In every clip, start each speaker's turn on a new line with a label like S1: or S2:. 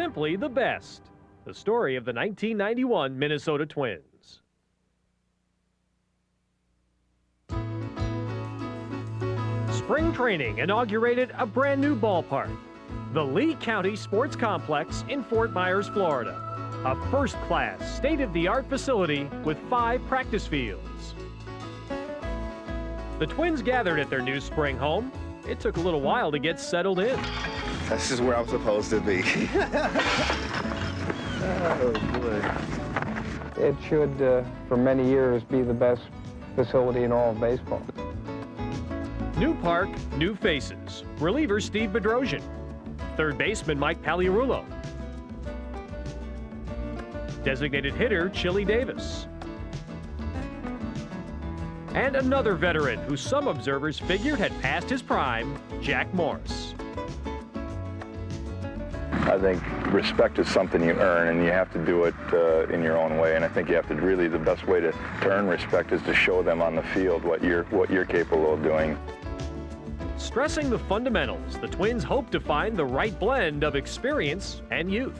S1: simply the best. The story of the 1991 Minnesota Twins. Spring training inaugurated a brand new ballpark, the Lee County Sports Complex in Fort Myers, Florida. A first-class, state-of-the-art facility with 5 practice fields. The Twins gathered at their new spring home. It took a little while to get settled in.
S2: This is where I'm supposed to be. Oh, boy.
S3: It should, for many years, be the best facility in all of baseball.
S1: New park, new faces. Reliever Steve Bedrosian. Third baseman Mike Pagliarulo. Designated hitter Chili Davis. And another veteran who some observers figured had passed his prime, Jack Morris.
S4: I think respect is something you earn, and you have to do it in your own way. And I think you have to really, the best way to earn respect is to show them on the field what you're capable of doing.
S1: Stressing the fundamentals, the Twins hope to find the right blend of experience and youth.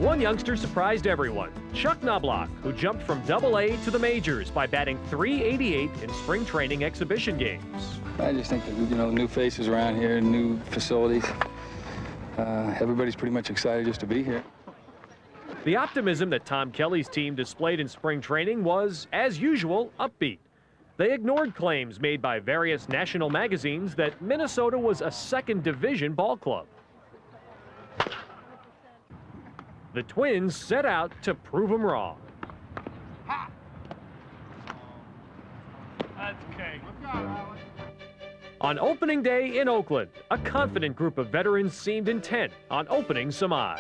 S1: One youngster surprised everyone, Chuck Knobloch, who jumped from Double-A to the majors by batting .388 in spring training exhibition games.
S5: I just think that, new faces around here, new facilities. Everybody's pretty much excited just to be here.
S1: The optimism that Tom Kelly's team displayed in spring training was, as usual, upbeat. They ignored claims made by various national magazines that Minnesota was a second-division ball club. The Twins set out to prove them wrong.
S6: That's cake.
S1: On opening day in Oakland, a confident group of veterans seemed intent on opening some eyes.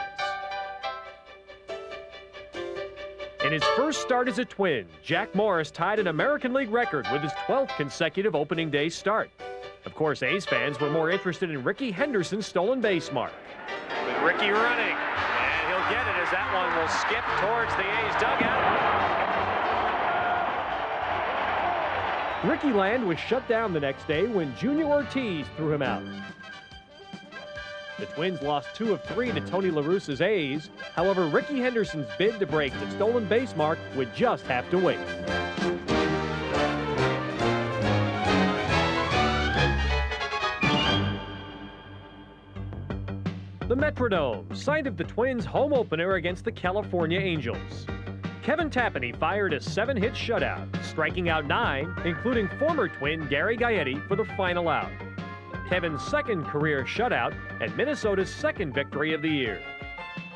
S1: In his first start as a Twin, Jack Morris tied an American League record with his 12th consecutive opening day start. Of course, A's fans were more interested in Rickey Henderson's stolen base mark.
S6: With Rickey running, and he'll get it as that one will skip towards the A's dugout.
S1: Rickey Land was shut down the next day when Junior Ortiz threw him out. The Twins lost 2 of 3 to Tony La Russa's A's. However, Rickey Henderson's bid to break the stolen base mark would just have to wait. The Metrodome, site of the Twins' home opener against the California Angels. Kevin Tapani fired a 7-hit shutout, striking out 9, including former Twin Gary Gaetti for the final out. Kevin's second career shutout and Minnesota's second victory of the year.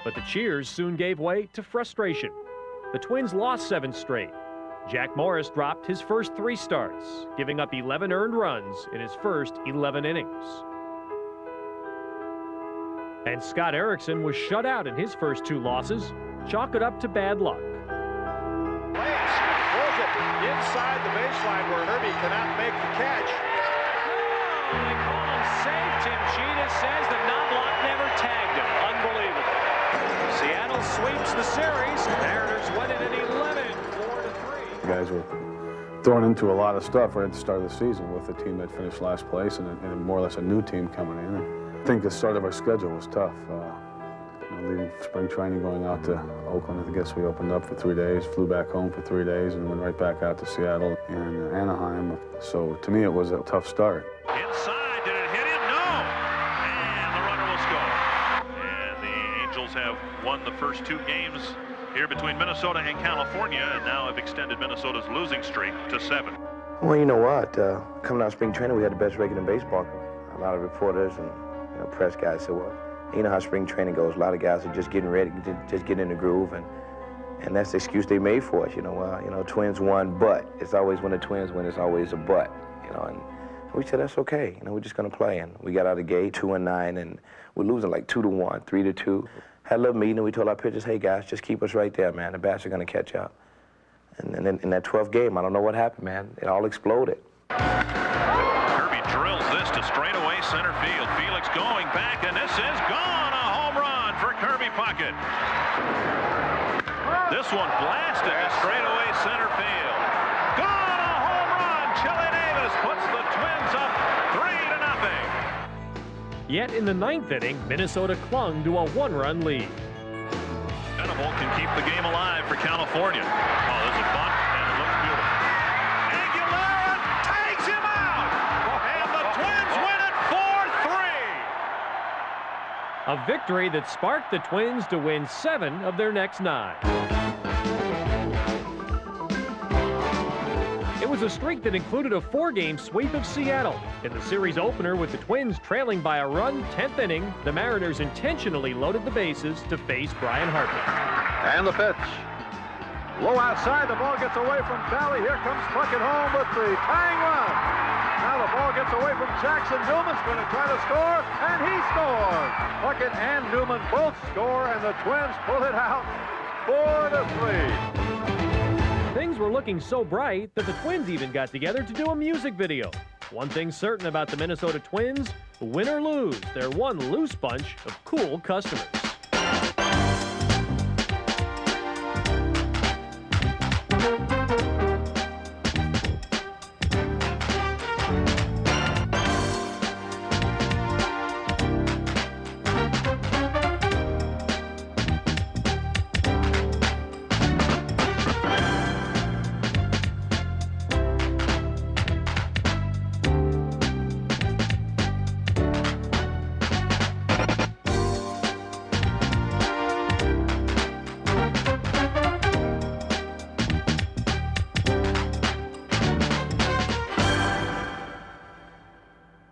S1: But the cheers soon gave way to frustration. The Twins lost 7 straight. Jack Morris dropped his first 3 starts, giving up 11 earned runs in his first 11 innings. And Scott Erickson was shut out in his first 2 losses. Chalk it up to bad luck.
S6: Throws it inside the baseline where Herbie cannot make the catch. They call him safe. Tim Cheetah says that Knobloch never tagged him. Unbelievable. Seattle sweeps the series. Mariners win it in 11, 4-3.
S7: The guys were thrown into a lot of stuff right at the start of the season with a team that finished last place and more or less a new team coming in. And I think the start of our schedule was tough. Leaving spring training, going out to Oakland. I guess we opened up for 3 days, flew back home for 3 days, and went right back out to Seattle and Anaheim. So to me, it was a tough start.
S8: Inside, did it hit him? No! And the runner will score. And the Angels have won the first 2 games here between Minnesota and California, and now have extended Minnesota's losing streak to 7.
S2: Well, you know what? Coming out of spring training, we had the best record in baseball. A lot of reporters and press guys said, well, you know how spring training goes. A lot of guys are just getting ready, just getting in the groove, and that's the excuse they made for us. Twins won, but it's always when the Twins win, it's always a but. And we said that's okay. We're just gonna play. And we got out of the gate 2-9, and we're losing like 2-1, 3-2. Had a little meeting, and we told our pitchers, hey guys, just keep us right there, man. The bats are gonna catch up. And then in that 12th game, I don't know what happened, man. It all exploded.
S8: Kirby drills this to straightaway center field. Felix going back, and this is gone. A home run for Kirby Puckett. This one blasted to straightaway center field. Gone, a home run. Chili Davis puts the Twins up 3-0.
S1: Yet in the ninth inning, Minnesota clung to a one-run lead.
S8: Venable can keep the game alive for California. Oh, there's a bunt, and it looks beautiful. Aguilera tags him out, and the Twins win it 4-3.
S1: A victory that sparked the Twins to win 7 of their next 9. It was a streak that included a 4-game sweep of Seattle. In the series opener with the Twins trailing by a run 10th inning, the Mariners intentionally loaded the bases to face Brian Harper.
S9: And the pitch. Low outside, the ball gets away from Valley. Here comes Puckett home with the tying run. Now the ball gets away from Jackson. Newman's going to try to score, and he scores. Puckett and Newman both score, and the Twins pull it out 4-3.
S1: Things were looking so bright that the Twins even got together to do a music video. One thing certain about the Minnesota Twins, win or lose, they're one loose bunch of cool customers.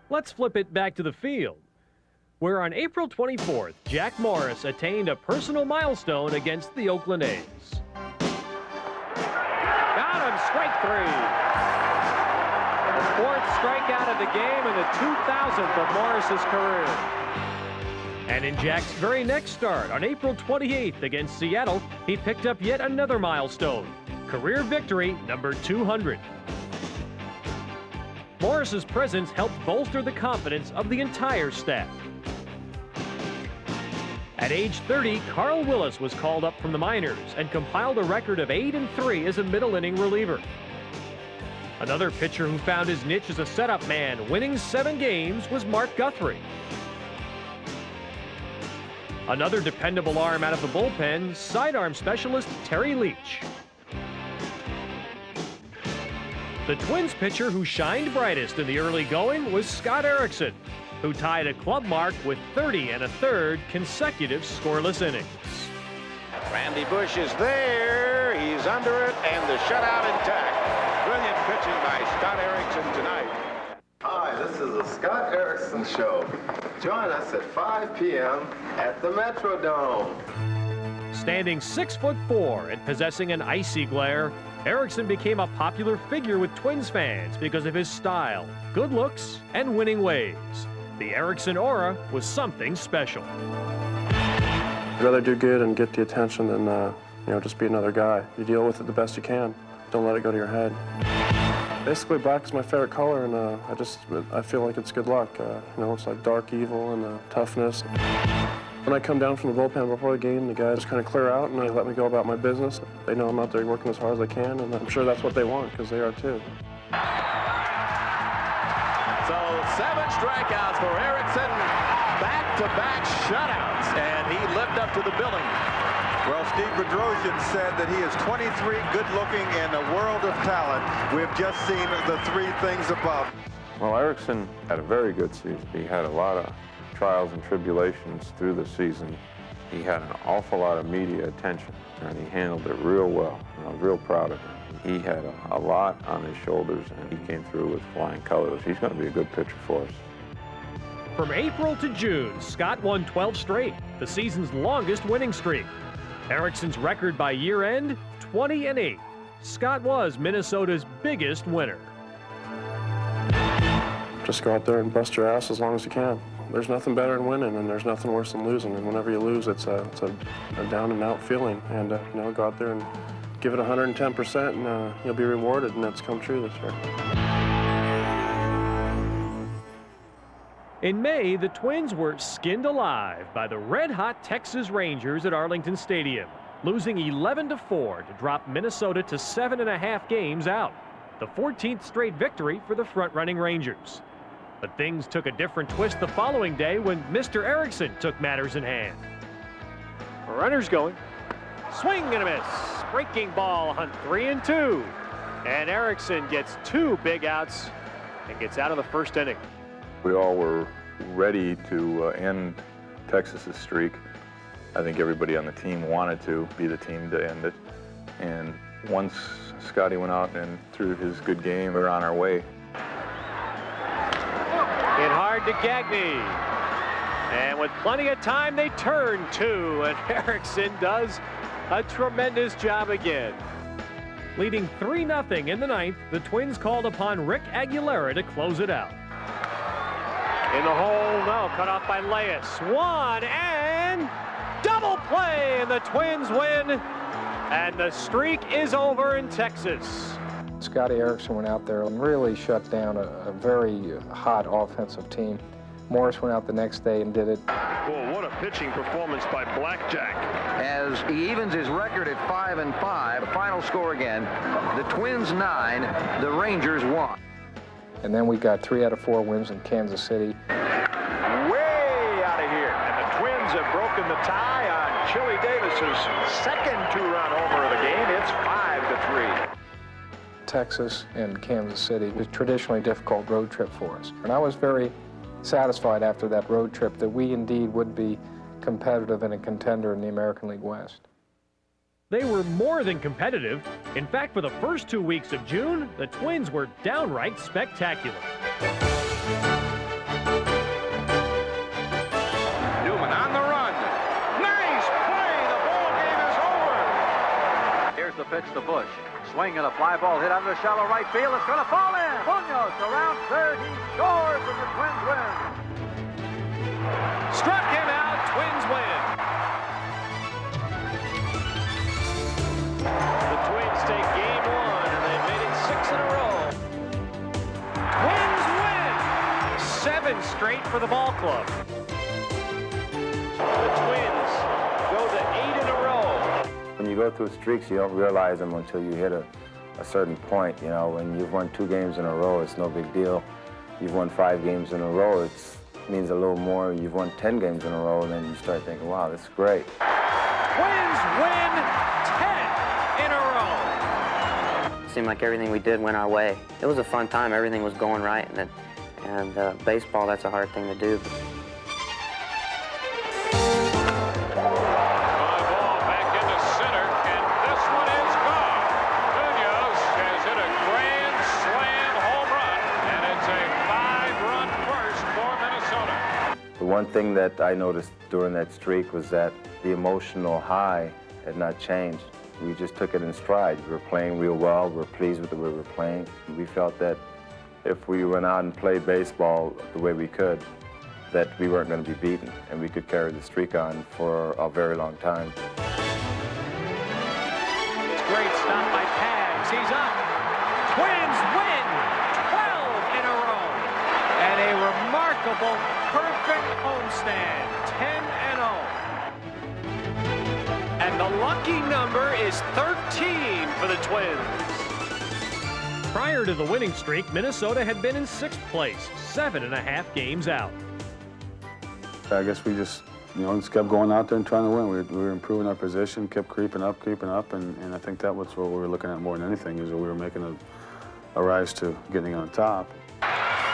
S1: Let's flip it back to the field, where on April 24th, Jack Morris attained a personal milestone against the Oakland A's.
S6: Got him, strike 3. The 4th strikeout of the game and the 2000th of Morris's career.
S1: And in Jack's very next start, on April 28th against Seattle, he picked up yet another milestone, career victory number 200. Morris's presence helped bolster the confidence of the entire staff. At age 30, Carl Willis was called up from the minors and compiled a record of 8-3 as a middle-inning reliever. Another pitcher who found his niche as a setup man, winning 7 games, was Mark Guthrie. Another dependable arm out of the bullpen, sidearm specialist Terry Leach. The Twins pitcher who shined brightest in the early going was Scott Erickson, who tied a club mark with 30 1/3 consecutive scoreless innings.
S9: Randy Bush is there. He's under it, and the shutout intact. Brilliant pitching by Scott Erickson tonight.
S10: Hi, this is the Scott Erickson Show. Join us at 5 p.m. at the Metrodome.
S1: Standing 6'4" and possessing an icy glare, Erickson became a popular figure with Twins fans because of his style, good looks, and winning ways. The Erickson aura was something special.
S11: I'd rather do good and get the attention than, just be another guy. You deal with it the best you can. Don't let it go to your head. Basically, black is my favorite color, and I feel like it's good luck. It's like dark evil and toughness. When I come down from the bullpen before the game, the guys kind of clear out and they let me go about my business. They know I'm out there working as hard as I can, and I'm sure that's what they want, because they are too.
S9: So 7 strikeouts for Erickson, back-to-back shutouts, and he lived up to the billing.
S12: Well, Steve Bedrosian said that he is 23, good-looking, and a world of talent. We've just seen the 3 things above.
S4: Well, Erickson had a very good season. He had a lot of trials and tribulations through the season. He had an awful lot of media attention, and he handled it real well. And I was real proud of him. He had a lot on his shoulders, and he came through with flying colors. He's going to be a good pitcher for us.
S1: From April to June, Scott won 12 straight, the season's longest winning streak. Erickson's record by year-end, 20-8. Scott was Minnesota's biggest winner.
S11: Just go out there and bust your ass as long as you can. There's nothing better than winning, and there's nothing worse than losing. And whenever you lose, it's a down-and-out feeling. And go out there and give it 110%, and you'll be rewarded. And that's come true this year.
S1: In May, the Twins were skinned alive by the red-hot Texas Rangers at Arlington Stadium, losing 11-4 to drop Minnesota to 7.5 games out. The 14th straight victory for the front-running Rangers. But things took a different twist the following day when Mr. Erickson took matters in hand. Runners going. Swing and a miss. Breaking ball, Hunt 3-2. And Erickson gets 2 big outs and gets out of the first inning.
S4: We all were ready to end Texas's streak. I think everybody on the team wanted to be the team to end it. And once Scotty went out and threw his good game, we were on our way.
S1: Hit hard to Gagne. And with plenty of time, they turn 2. And Erickson does a tremendous job again. Leading 3-0 in the 9th, the Twins called upon Rick Aguilera to close it out. In the hole, no, cut off by Leas. 1 and double play, and the Twins win, and the streak is over in Texas.
S3: Scotty Erickson went out there and really shut down a very hot offensive team. Morris went out the next day and did it.
S9: Well, what a pitching performance by Blackjack.
S13: As he evens his record at 5-5, the final score again, the Twins 9, the Rangers 1.
S3: And then we got 3 out of 4 wins in Kansas City.
S9: Way out of here. And the Twins have broken the tie on Chili Davis's second 2-run homer of the game. It's 5-3.
S3: Texas and Kansas City was a traditionally difficult road trip for us. And I was very satisfied after that road trip that we indeed would be competitive and a contender in the American League West.
S1: They were more than competitive. In fact, for the first 2 weeks of June, the Twins were downright spectacular.
S9: Newman on the run. Nice play. The ball game is over.
S14: Here's the pitch to Bush. Swing and a fly ball hit under shallow right field. It's going to fall in. Munoz around third. He scores and the Twins win.
S1: Struck him out. Twins win. The Twins take game 1, and they've made it 6 in a row. Twins win! 7 straight for the ball club. The Twins go to 8 in a row.
S2: When you go through streaks, you don't realize them until you hit a certain point. You know, when you've won 2 games in a row, it's no big deal. You've won 5 games in a row, it means a little more. You've won 10 games in a row, and then you start thinking, wow, this is great.
S1: Twins win 10 in a row.
S15: It seemed like everything we did went our way. It was a fun time. Everything was going right, and baseball, that's a hard thing to do.
S2: The one thing that I noticed during that streak was that the emotional high had not changed. We just took it in stride. We were playing real well. We were pleased with the way we were playing. We felt that if we went out and played baseball the way we could, that we weren't going to be beaten, and we could carry the streak on for a very long time.
S1: Great stop by Pags. He's up. Twins win 12 in a row. And a remarkable, perfect homestand, 10-0. And the lucky number is 13 for the Twins. Prior to the winning streak, Minnesota had been in 6th place, 7.5 games out.
S7: I guess we just, just kept going out there and trying to win. We were improving our position, kept creeping up, and I think that was what we were looking at more than anything, is that we were making a rise to getting on top.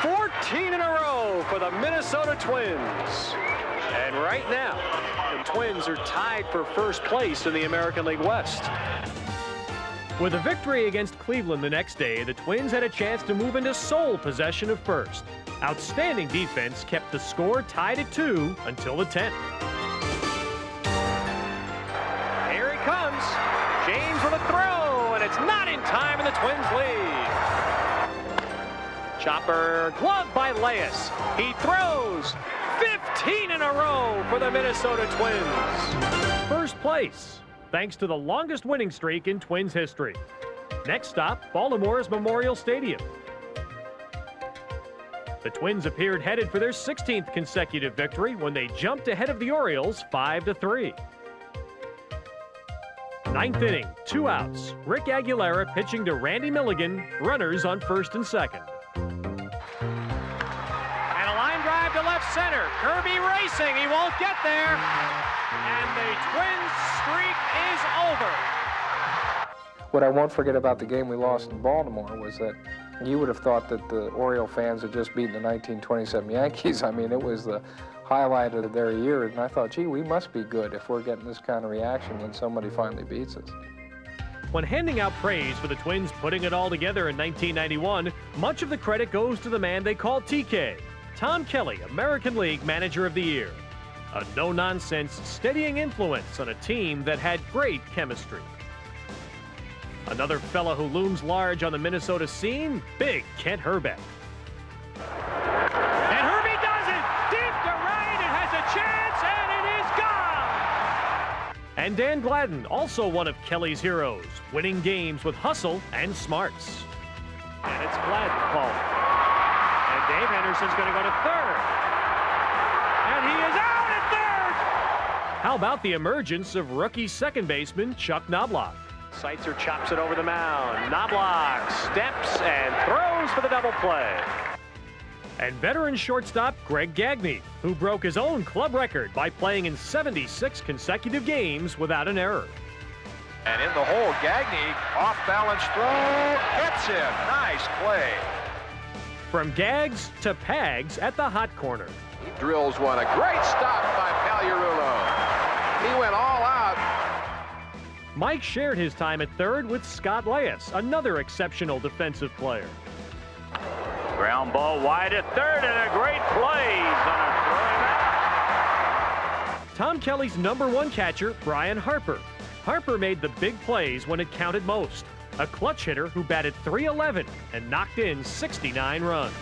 S1: 14 in a row for the Minnesota Twins. And right now, the Twins are tied for first place in the American League West. With a victory against Cleveland the next day, the Twins had a chance to move into sole possession of first. Outstanding defense kept the score tied at 2 until the 10th. Here he comes. James with a throw, and it's not in time, and the Twins lead. Chopper gloved by Leas. He throws 15 in a row for the Minnesota Twins. First place, thanks to the longest winning streak in Twins history. Next stop, Baltimore's Memorial Stadium. The Twins appeared headed for their 16th consecutive victory when they jumped ahead of the Orioles 5-3. 9th inning, 2 outs. Rick Aguilera pitching to Randy Milligan, runners on 1st and 2nd.
S6: center. Kirby racing. He won't get there. And the Twins' streak is over.
S3: What I won't forget about the game we lost in Baltimore was that you would have thought that the Oriole fans had just beaten the 1927 Yankees. I mean, it was the highlight of their year, and I thought, gee, we must be good if we're getting this kind of reaction when somebody finally beats us.
S1: When handing out praise for the Twins putting it all together in 1991, much of the credit goes to the man they call TK, Tom Kelly, American League Manager of the Year. A no-nonsense, steadying influence on a team that had great chemistry. Another fella who looms large on the Minnesota scene, Big Kent Hrbek.
S6: And Herbie does it! Deep to right, it has a chance, and it is gone!
S1: And Dan Gladden, also one of Kelly's heroes, winning games with hustle and smarts. And it's Gladden calling. And Dave Henderson's going to go to third. And he is out at third! How about the emergence of rookie second baseman Chuck Knobloch?
S6: Seitzer chops it over the mound. Knobloch steps and throws for the double play.
S1: And veteran shortstop Greg Gagne, who broke his own club record by playing in 76 consecutive games without an error.
S14: And in the hole, Gagne, off-balance throw, hits him. Nice play.
S1: From gags to pags at the hot corner.
S14: He drills one. A great stop by Pagliarulo. He went all out.
S1: Mike shared his time at third with Scott Leyes, another exceptional defensive player.
S6: Ground ball wide at third, and a great play. He's gonna throw him out.
S1: Tom Kelly's #1 catcher, Brian Harper. Harper made the big plays when it counted most. A clutch hitter who batted .311 and knocked in 69 runs.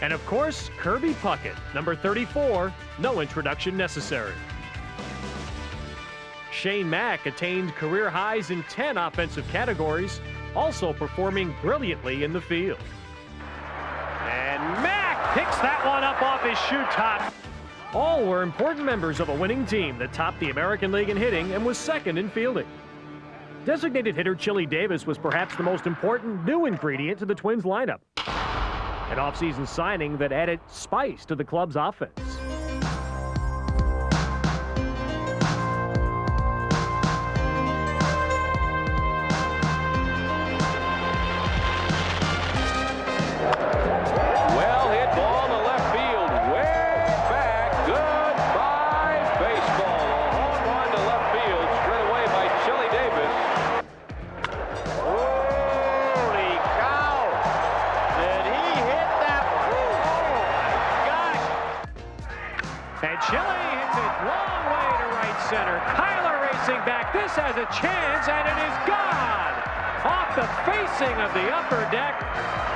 S1: And of course, Kirby Puckett, #34, no introduction necessary. Shane Mack attained career highs in 10 offensive categories, also performing brilliantly in the field.
S6: And Mack picks that one up off his shoe top.
S1: All were important members of a winning team that topped the American League in hitting and was second in fielding. Designated hitter Chili Davis was perhaps the most important new ingredient to the Twins lineup. An offseason signing that added spice to the club's offense.
S6: And Chili hits it long way to right center. Kyler racing back. This has a chance, and it is gone. Off the facing of the upper deck.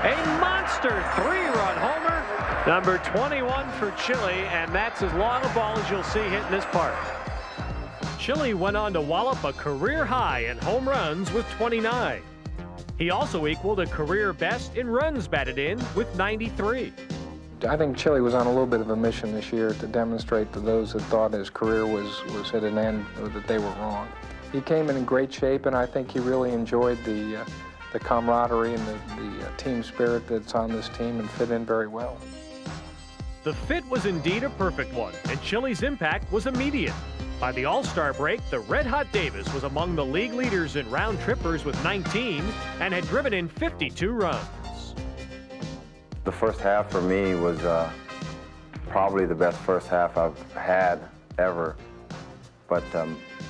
S6: A monster 3-run homer. #21 for Chili, and that's as long a ball as you'll see hitting this park. Chili went on to wallop a career high in home runs with 29. He also equaled a career best in runs batted in with 93.
S3: I think Chili was on a little bit of a mission this year to demonstrate to those that thought his career was at an end that they were wrong. He came in great shape, and I think he really enjoyed the camaraderie and the team spirit that's on this team and fit in very well.
S1: The fit was indeed a perfect one, and Chili's impact was immediate. By the All-Star break, the red-hot Davis was among the league leaders in round trippers with 19 and had driven in 52 runs.
S2: The first half for me was probably the best first half I've had ever. But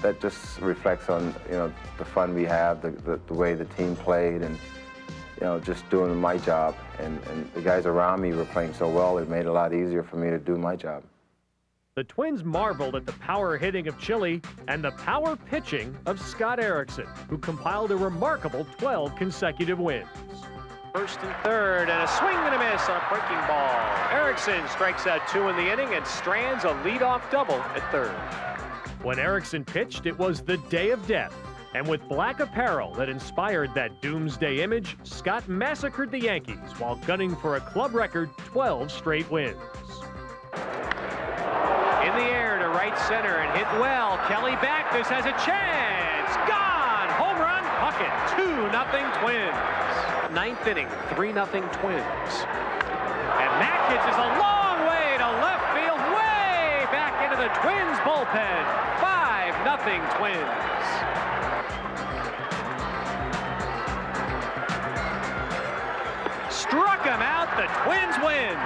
S2: that just reflects on, the fun we had, the way the team played, and, just doing my job. And the guys around me were playing so well, it made it a lot easier for me to do my job.
S1: The Twins marveled at the power hitting of Chili and the power pitching of Scott Erickson, who compiled a remarkable 12 consecutive wins.
S6: First and third, and a swing and a miss on a breaking ball. Erickson strikes out 2 in the inning and strands a leadoff double at third.
S1: When Erickson pitched, it was the day of death. And with black apparel that inspired that doomsday image, Scott massacred the Yankees while gunning for a club record 12 straight wins.
S6: In the air to right center and hit well. Kelly back. This has a chance. Gone. Home run. Puckett. 2-0 Twins. Ninth inning. 3-0 Twins. And Mack hits this a long way
S1: the Twins bullpen. 5-0 Twins. Struck him out. The Twins win.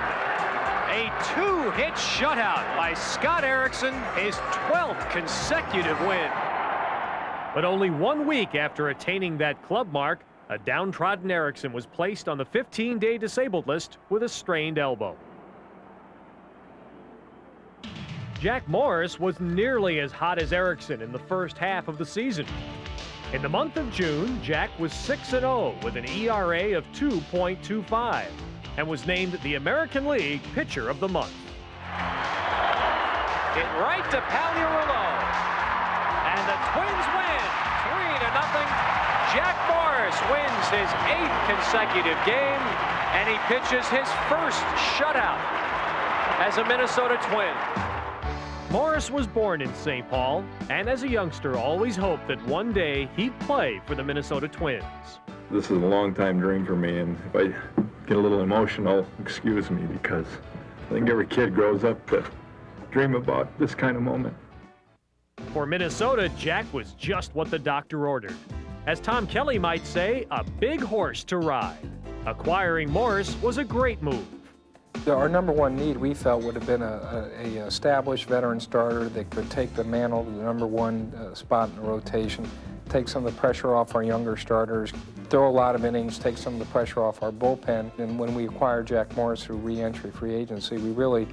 S1: A 2-hit shutout by Scott Erickson, his 12th consecutive win. But only 1 week after attaining that club mark, a downtrodden Erickson was placed on the 15-day disabled list with a strained elbow. Jack Morris was nearly as hot as Erickson in the first half of the season. In the month of June, Jack was 6-0 with an ERA of 2.25 and was named the American League Pitcher of the Month. Hit right to Pagliarulo. And the Twins win 3-0. Jack Morris wins his 8th consecutive game, and he pitches his first shutout as a Minnesota Twin. Morris was born in St. Paul, and as a youngster always hoped that one day he'd play for the Minnesota Twins.
S16: This is a long-time dream for me, and if I get a little emotional, excuse me, because I think every kid grows up to dream about this kind of moment.
S1: For Minnesota, Jack was just what the doctor ordered. As Tom Kelly might say, a big horse to ride. Acquiring Morris was a great move.
S3: Our number one need, we felt, would have been a established veteran starter that could take the mantle to the number one spot in the rotation, take some of the pressure off our younger starters, throw a lot of innings, take some of the pressure off our bullpen. And when we acquired Jack Morris through re-entry free agency, we really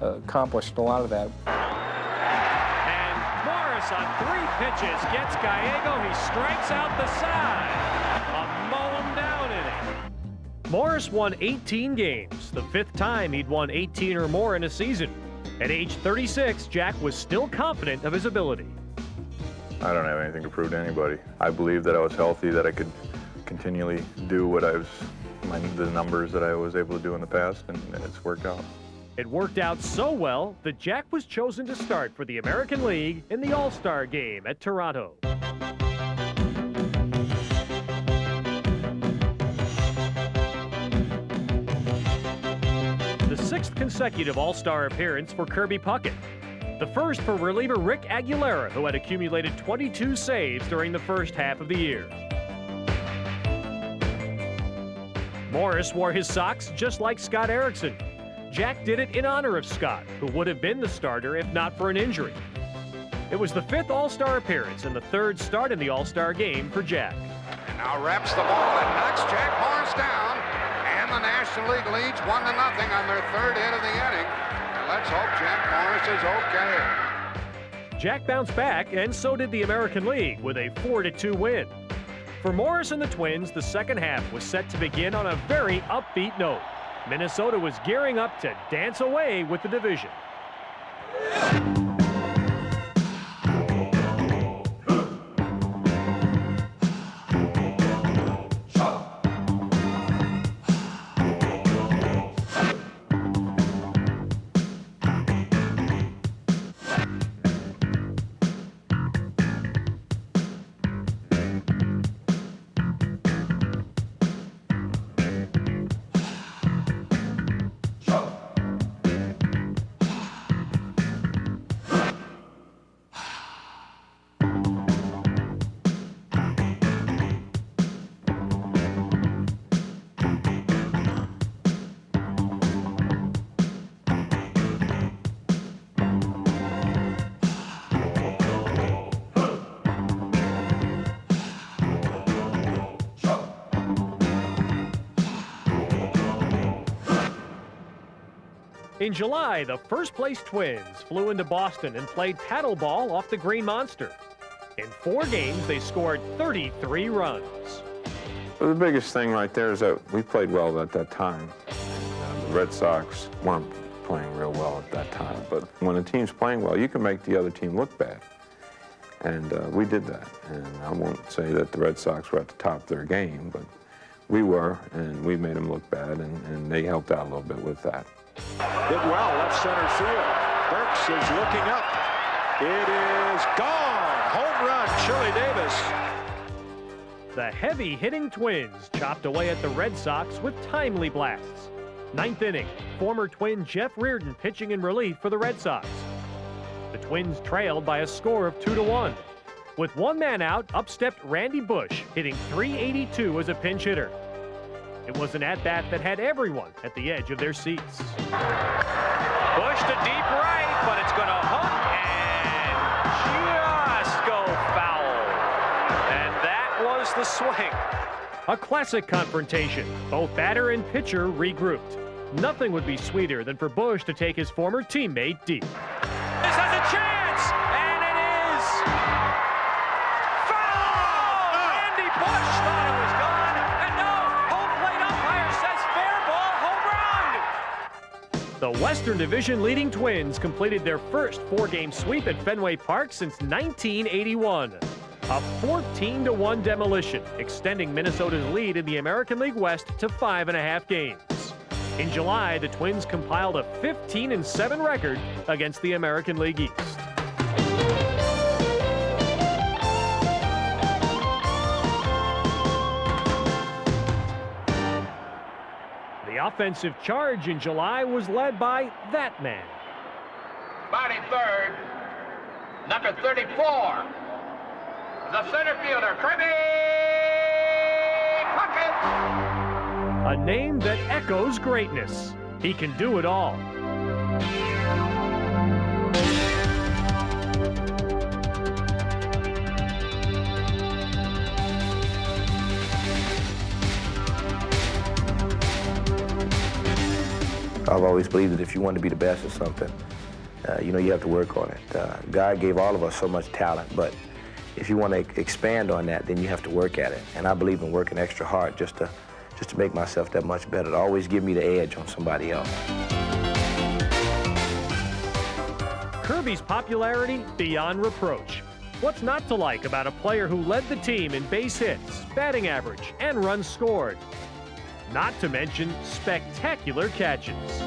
S3: accomplished a lot of that.
S1: And Morris on 3 pitches gets Gallego. He strikes out the side. A mow him down inning. Morris won 18 games, the 5th time he'd won 18 or more in a season. At age 36, Jack was still confident of his ability.
S16: I don't have anything to prove to anybody. I believe that I was healthy, that I could continually do what the numbers that I was able to do in the past, and it's worked out.
S1: It worked out so well that Jack was chosen to start for the American League in the All-Star game at Toronto. The 6th consecutive All-Star appearance for Kirby Puckett. The first for reliever Rick Aguilera, who had accumulated 22 saves during the first half of the year. Morris wore his socks just like Scott Erickson. Jack did it in honor of Scott, who would have been the starter if not for an injury. It was the 5th All-Star appearance and the 3rd start in the All-Star game for Jack.
S17: And now wraps the ball and knocks Jack Morris down. And the National League leads 1-0 on their 3rd hit of the inning. And let's hope Jack Morris is okay.
S1: Jack bounced back, and so did the American League with a 4-2 win. For Morris and the Twins, the second half was set to begin on a very upbeat note. Minnesota was gearing up to dance away with the division. In July, the first-place Twins flew into Boston and played paddleball off the Green Monster. In 4 games, they scored 33 runs.
S4: Well, the biggest thing right there is that we played well at that time. The Red Sox weren't playing real well at that time, but when a team's playing well, you can make the other team look bad. And we did that. And I won't say that the Red Sox were at the top of their game, but we were, and we made them look bad, and they helped out a little bit with that.
S9: Hit well, left center field. Burks is looking up. It is gone. Home run, Chili Davis.
S1: The heavy-hitting Twins chopped away at the Red Sox with timely blasts. 9th inning, former Twin Jeff Reardon pitching in relief for the Red Sox. The Twins trailed by a score of 2-1. With one man out, up stepped Randy Bush, hitting .382 as a pinch hitter. It was an at-bat that had everyone at the edge of their seats.
S6: Bush to deep right, but it's going to hook and just go foul. And that was the swing.
S1: A classic confrontation. Both batter and pitcher regrouped. Nothing would be sweeter than for Bush to take his former teammate deep.
S6: This has a chance, and it is foul! Randy Bush thought it was gone, and no, home plate umpire says fair ball, home run!
S1: The Western Division leading Twins completed their first 4-game sweep at Fenway Park since 1981. A 14-1 demolition, extending Minnesota's lead in the American League West to 5.5 games. In July, the Twins compiled a 15-7 record against the American League East. The offensive charge in July was led by that man.
S18: Batting third, number 34, the center fielder, Kirby Puckett.
S1: A name that echoes greatness. He can do it all.
S2: I've always believed that if you want to be the best at something, you have to work on it. God gave all of us so much talent, but if you want to expand on that, then you have to work at it. And I believe in working extra hard just to make myself that much better, to always give me the edge on somebody else.
S1: Kirby's popularity beyond reproach. What's not to like about a player who led the team in base hits, batting average, and runs scored? Not to mention spectacular catches.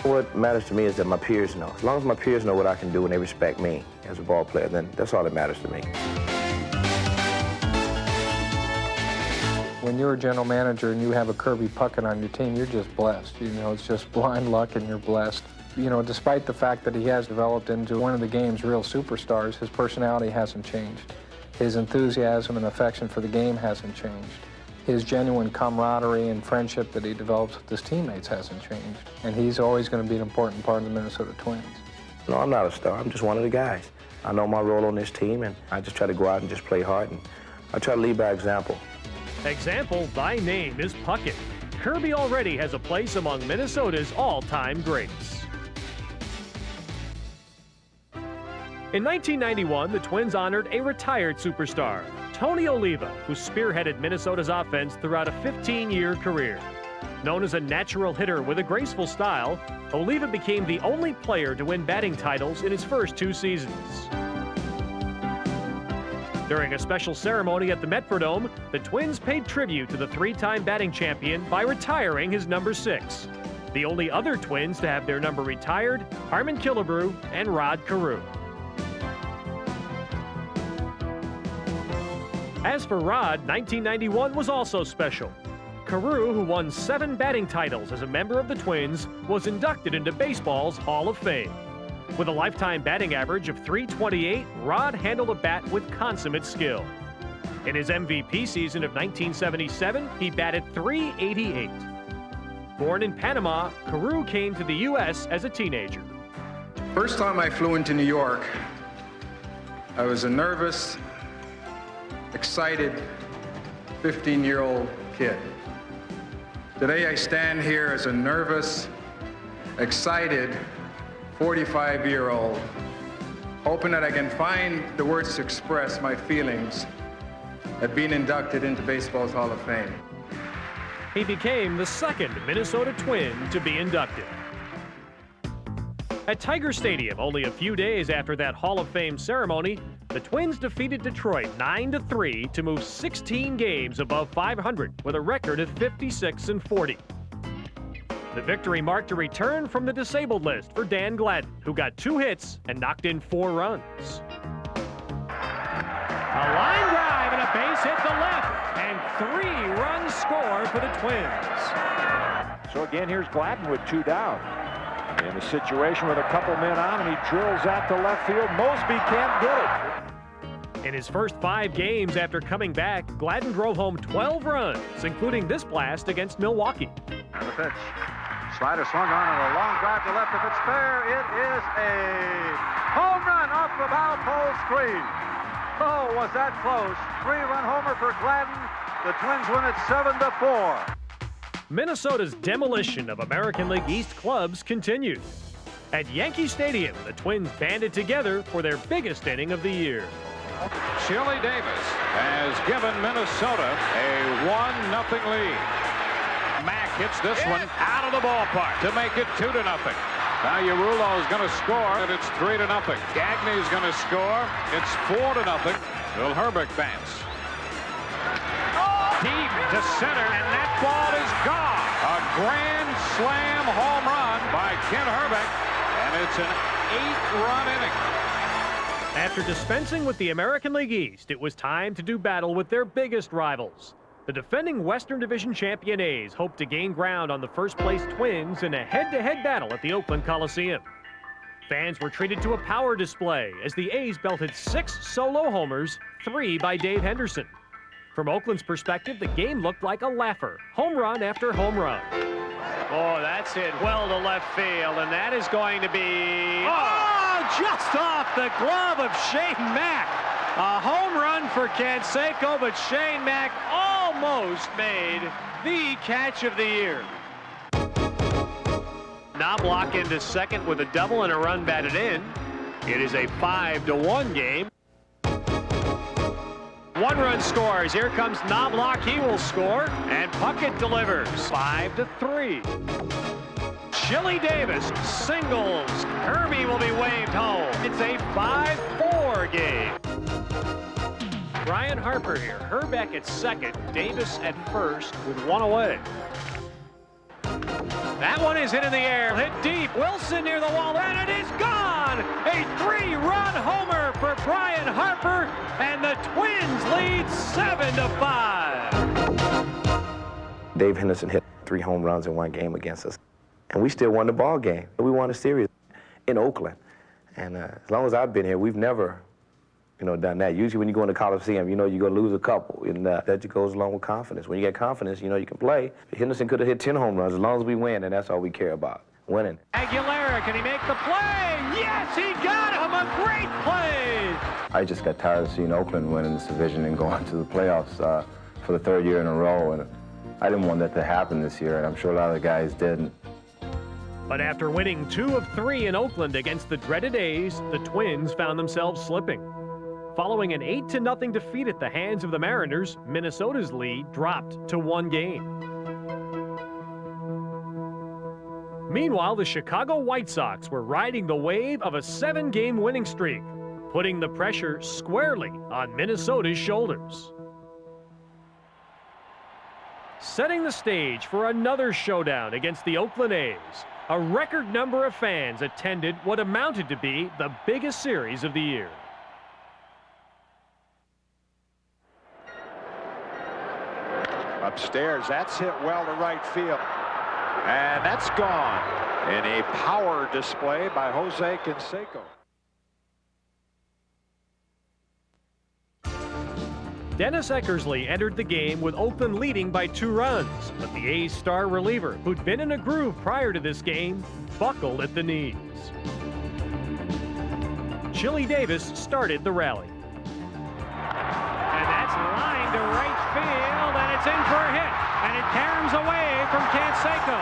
S2: What matters to me is that my peers know. As long as my peers know what I can do and they respect me as a ball player, then that's all that matters to me.
S3: When you're a general manager and you have a Kirby Puckett on your team, you're just blessed. It's just blind luck and you're blessed. Despite the fact that he has developed into one of the game's real superstars, his personality hasn't changed. His enthusiasm and affection for the game hasn't changed. His genuine camaraderie and friendship that he develops with his teammates hasn't changed. And he's always going to be an important part of the Minnesota Twins.
S2: No, I'm not a star. I'm just one of the guys. I know my role on this team, and I just try to go out and just play hard, and I try to lead by example.
S1: Example, thy name is Puckett. Kirby already has a place among Minnesota's all-time greats. In 1991, the Twins honored a retired superstar, Tony Oliva, who spearheaded Minnesota's offense throughout a 15-year career. Known as a natural hitter with a graceful style, Oliva became the only player to win batting titles in his first 2 seasons. During a special ceremony at the Metrodome, the Twins paid tribute to the 3-time batting champion by retiring his number 6. The only other Twins to have their number retired, Harmon Killebrew and Rod Carew. As for Rod, 1991 was also special. Carew, who won 7 batting titles as a member of the Twins, was inducted into baseball's Hall of Fame. With a lifetime batting average of .328, Rod handled a bat with consummate skill. In his MVP season of 1977, he batted .388. Born in Panama, Carew came to the U.S. as a teenager.
S19: First time I flew into New York, I was a nervous, excited 15-year-old kid. Today I stand here as a nervous, excited 45-year-old, hoping that I can find the words to express my feelings at being inducted into baseball's Hall of Fame.
S1: He became the second Minnesota Twin to be inducted. At Tiger Stadium, only a few days after that Hall of Fame ceremony, the Twins defeated Detroit 9-3 to move 16 games above 500 with a record of 56-40. The victory marked a return from the disabled list for Dan Gladden, who got 2 hits and knocked in 4 runs. A line drive and a base hit to left, and 3 runs scored for the Twins.
S14: So again, here's Gladden with 2 down.
S9: In a situation with a couple men on, and he drills that to left field. Mosby can't get it.
S1: In his first 5 games after coming back, Gladden drove home 12 runs, including this blast against Milwaukee.
S14: And the pitch. Slider swung on and a long drive to left. If it's fair, it is a home run off the foul pole screen. Oh, was that close? 3-run homer for Gladden. The Twins win it 7-4.
S1: Minnesota's demolition of American League East clubs continued. At Yankee Stadium, the Twins banded together for their biggest inning of the year.
S9: Chili Davis has given Minnesota a 1-0 lead. Mack hits this one out of the ballpark to make it 2-0. Now Urulo is going to score, and it's 3-0. Gagne is going to score. It's 4-0. Will Herbeck bats. Deep to center, and that ball is gone. A grand slam home run by Ken Herbeck, and it's an 8-run inning.
S1: After dispensing with the American League East, it was time to do battle with their biggest rivals. The defending Western Division champion A's hoped to gain ground on the first-place Twins in a head-to-head battle at the Oakland Coliseum. Fans were treated to a power display as the A's belted 6 solo homers, 3 by Dave Henderson. From Oakland's perspective, the game looked like a laugher, home run after home run.
S6: Oh, that's hit well to left field, and that is going to be... just off the glove of Shane Mack. A home run for Canseco, but Shane Mack almost made the catch of the year. Knobloch into second with a double and a run batted in. It is a 5-1 game. 1 run scores. Here comes Knobloch. He will score. And Puckett delivers. 5-3. Chili Davis singles. Kirby will be waved home. It's a 5-4 game. Brian Harper here. Herbeck at second. Davis at first with 1 away. That one is hit in the air. Hit deep. Wilson near the wall, and it is gone. A 3-run homer for Brian Harper, and the Twins lead 7-5.
S2: Dave Henderson hit 3 home runs in 1 game against us, and we still won the ball game. We won the series in Oakland, and as long as I've been here, we've never, done that. Usually when you go in the Coliseum, you're going to lose a couple, and that just goes along with confidence. When you get confidence, you can play. Henderson could have hit 10 home runs. As long as we win, and that's all we care about, winning.
S6: Aguilera, can he make the play? Yes, he got him. A great play.
S10: I just got tired of seeing Oakland winning this division and going to the playoffs for the 3rd year in a row, and I didn't want that to happen this year, and I'm sure a lot of the guys didn't.
S1: But after winning 2 of 3 in Oakland against the dreaded A's, the Twins found themselves slipping. Following an 8-0 defeat at the hands of the Mariners, Minnesota's lead dropped to 1 game. Meanwhile, the Chicago White Sox were riding the wave of a 7-game winning streak, putting the pressure squarely on Minnesota's shoulders. Setting the stage for another showdown against the Oakland A's, a record number of fans attended what amounted to be the biggest series of the year.
S9: Upstairs, that's hit well to right field. And that's gone in a power display by Jose Canseco.
S1: Dennis Eckersley entered the game with Oakland leading by 2 runs, but the A's star reliever, who'd been in a groove prior to this game, buckled at the knees. Chili Davis started the rally.
S6: And that's lined to right field, and it's in for a hit. And it caroms away from Canseco.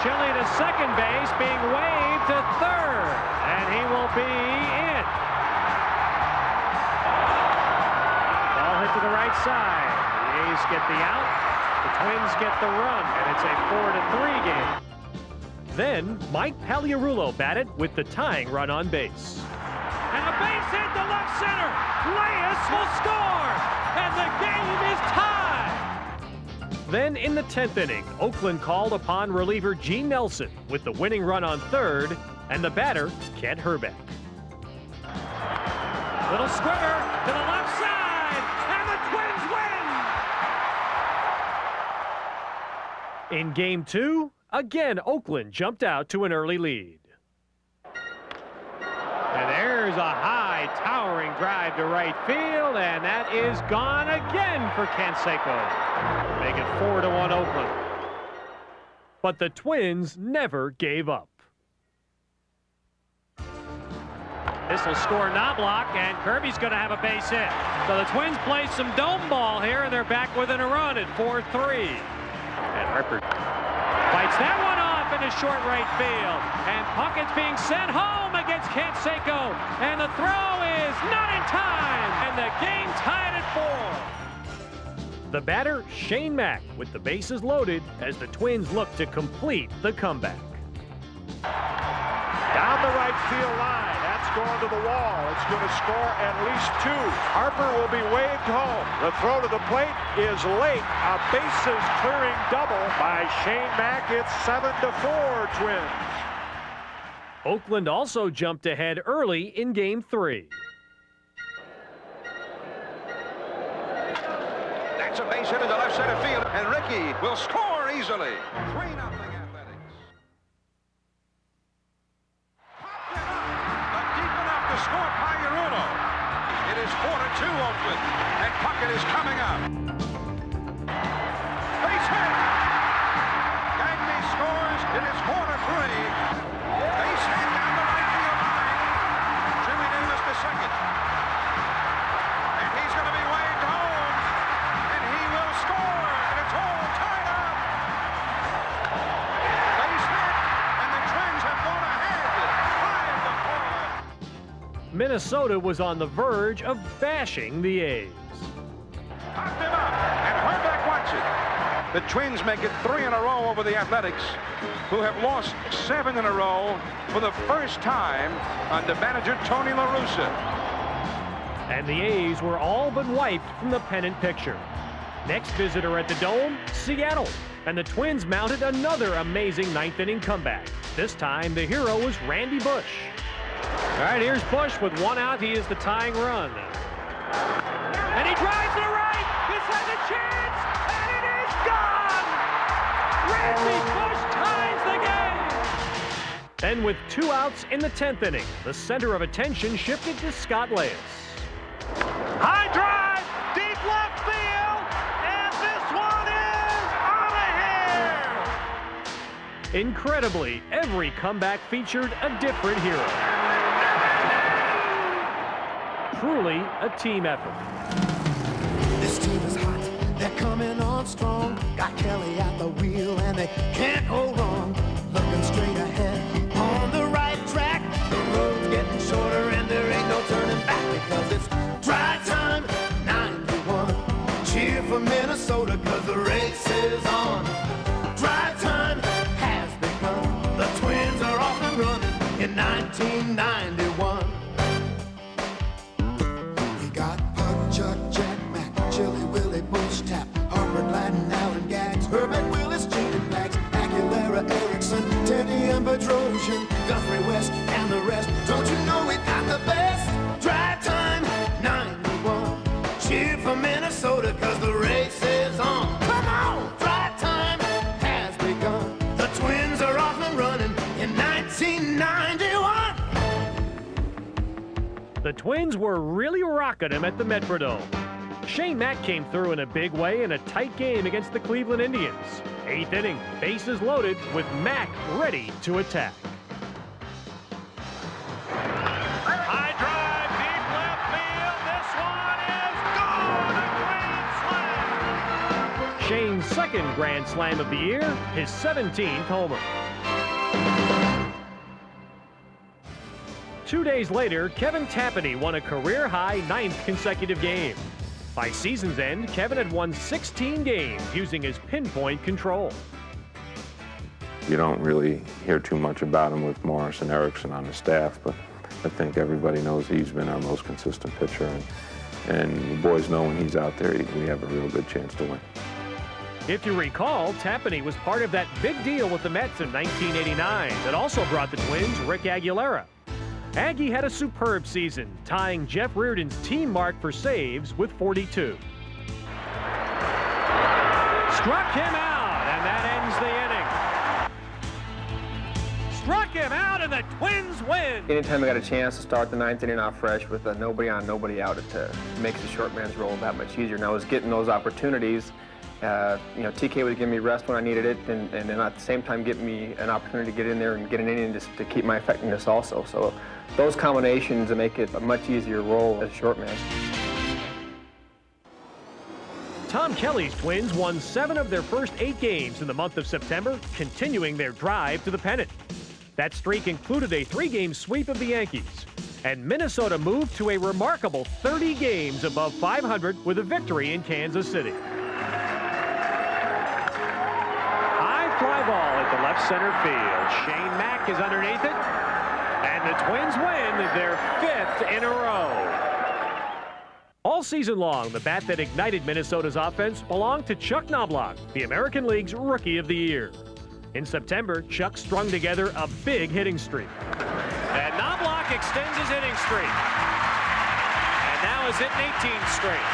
S6: Chili to second base, being waved to third, and he will be in. Ball hit to the right side. The A's get the out, the Twins get the run, and it's a 4-3 game.
S1: Then Mike Pagliarulo batted with the tying run on base.
S6: And a base hit to left center. Leyes will score, and the game is tied.
S1: Then in the 10th inning, Oakland called upon reliever Gene Nelson with the winning run on third, and the batter, Kent Herbeck.
S6: Little squibber to the left side, and the Twins win!
S1: In Game 2, Again, Oakland jumped out to an early lead. And there's a high, towering drive to right field, and that is gone again for Canseco. Make it 4-1 Oakland. But the Twins never gave up. This will score Knobloch, and Kirby's going to have a base hit. So the Twins play some dome ball here, and they're back within a run at 4-3. And Harper fights that one off into short right field. And Puckett's being sent home against Canseco. And the throw is not in time. And the game tied at 4. The batter, Shane Mack, with the bases loaded as the Twins look to complete the comeback.
S9: Down the right field line. That's going to the wall. It's going to score at least 2. Harper will be waved home. The throw to the plate is late. A bases clearing double by Shane Mack. It's 7-4 Twins.
S1: Oakland also jumped ahead early in Game 3.
S17: That's a base hit into left center field, and Rickey will score easily. 3-0 Athletics. Popped him up, but deep enough to score Pagliarulo. It is 4-2 Oakland, and Puckett is coming up. Base hit. Gagne scores. It is 4-3. Base hit down the right field line. Jimmy Davis to second. And he's going to be waved home. And he will score. And it's all tied up. Base hit. And the Twins have gone ahead. 5-4.
S1: Minnesota was on the verge of bashing the A's.
S17: Popped him up. And Herbeck wants it. The Twins make it 3 in a row over the Athletics, who have lost 7 in a row for the first time under manager Tony La Russa.
S1: And the A's were all but wiped from the pennant picture. Next visitor at the Dome, Seattle. And the Twins mounted another amazing ninth-inning comeback. This time, the hero was Randy Bush. All right, here's Bush with 1 out. He is the tying run. And he drives to right. This has a chance. And it is gone. Randy Bush ties the game. And with 2 outs in the 10th inning, the center of attention shifted to Scott Leyes.
S9: High drive, deep left field, and this one is out of here.
S1: Incredibly, every comeback featured a different hero. Truly a team effort.
S20: This team is hot, they're coming on strong. Got Kelly at the wheel and they can't go wrong. Looking straight ahead on the right track. The road's getting shorter and there ain't no turning back because it's drive time 91. Cheer for Minnesota because the race is on. Drive time has begun. The Twins are off and running in 1991. We got Puck, Chuck, Jack, Mack, Chili, Willie, Bush, Tap, Harper, Gladden, Allen, Gags, Herbeck, Willis, Cheating, Blacks, Aguilera, Erickson, Teddy, and Bedrosian, Guthrie, West, and the rest. Don't you know we got the best? Drive time 91. Cheer for Minnesota because the race is on. Come on! Drive time has begun. The Twins are off and running in 1991.
S1: The Twins were really rocking him at the Metrodome. Shane Mack came through in a big way in a tight game against the Cleveland Indians. 8th inning, bases loaded with Mack ready to attack.
S9: High drive, deep left field. This one is gone. A grand slam.
S1: Shane's second grand slam of the year, his 17th homer. 2 days later, Kevin Tapani won a career-high 9th consecutive game. By season's end, Kevin had won 16 games using his pinpoint control.
S4: You don't really hear too much about him with Morris and Erickson on the staff, but I think everybody knows he's been our most consistent pitcher, and the boys know when he's out there, we have a real good chance to win.
S1: If you recall, Tapani was part of that big deal with the Mets in 1989 that also brought the Twins Rick Aguilera. Aggie had a superb season, tying Jeff Reardon's team mark for saves with 42. Struck him out, and that ends the inning. struck him out, and the Twins win.
S3: Anytime I got a chance to start the ninth inning off fresh with a nobody on, nobody out, it makes the short man's role that much easier. And I was getting those opportunities. TK was giving me rest when I needed it, and then at the same time getting me an opportunity to get in there and get an inning just to keep my effectiveness also. So those combinations make it a much easier role as a short man.
S1: Tom Kelly's Twins won 7 of their first 8 games in the month of September, continuing their drive to the pennant. That streak included a 3-game sweep of the Yankees, and Minnesota moved to a remarkable 30 games above 500 with a victory in Kansas City. High fly ball at the left center field. Shane Mack is underneath it, and the Twins win their 5th in a row. All season long, the bat that ignited Minnesota's offense belonged to Chuck Knobloch, the American League's Rookie of the Year. In September, Chuck strung together a big hitting streak.
S6: And Knobloch extends his hitting streak. And now is hitting 18 straight.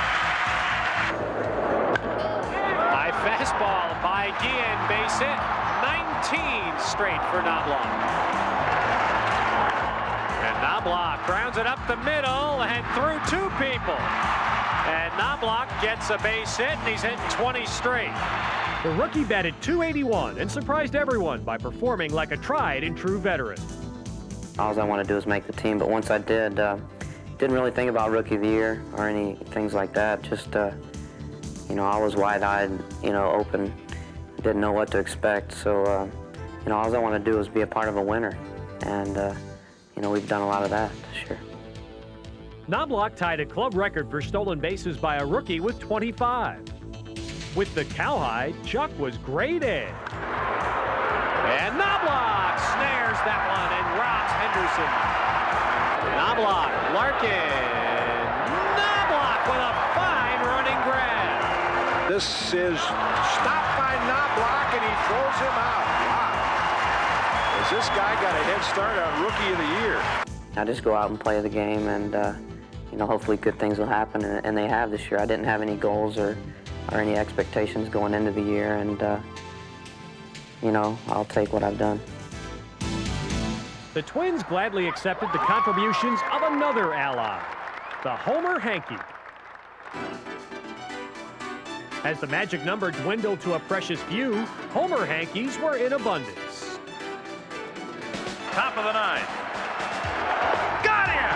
S6: High fastball by Guillen, base hit. 19 straight for Knobloch. And Knobloch grounds it up the middle and through 2 people. And Knobloch gets a base hit, and he's hitting 20 straight.
S1: The rookie batted .281 and surprised everyone by performing like a tried and true veteran.
S15: All I want to do is make the team, but once I did, didn't really think about Rookie of the Year or any things like that. Just, I was wide-eyed, open, didn't know what to expect. So, all I want to do is be a part of a winner. And, we've done a lot of that this year.
S1: Knobloch tied a club record for stolen bases by a rookie with 25. With the cowhide, Chuck was great A.
S6: And Knobloch snares that one and robs Henderson. Knobloch, Larkin. Knobloch with a fine running grab.
S9: This is stopped by Knobloch, and he throws him out. Wow. Has this guy got a head start on Rookie of the Year?
S15: I just go out and play the game, and hopefully good things will happen, and they have this year. I didn't have any goals or any expectations going into the year, and I'll take what I've done.
S1: The Twins gladly accepted the contributions of another ally, the Homer Hanky. As the magic number dwindled to a precious few, Homer Hankies were in abundance.
S8: Top of the 9th. Got him!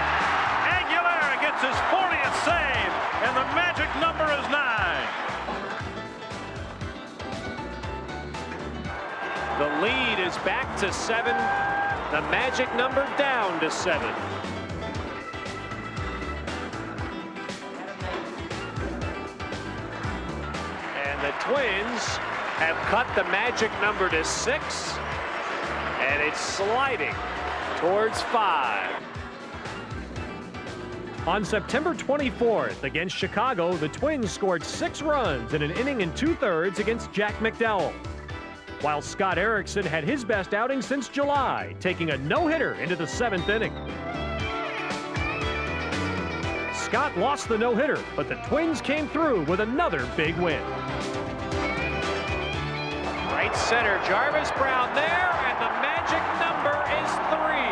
S8: Aguilera gets his 40th save, and the magic number is 9.
S6: The lead is back to 7. The magic number down to 7. And the Twins have cut the magic number to 6. And it's sliding towards 5.
S1: On September 24th against Chicago, the Twins scored 6 runs in an inning and 2/3 against Jack McDowell, while Scott Erickson had his best outing since July, taking a no-hitter into the 7th inning. Scott lost the no-hitter, but the Twins came through with another big win.
S6: Right center, Jarvis Brown there, and the magic number is 3.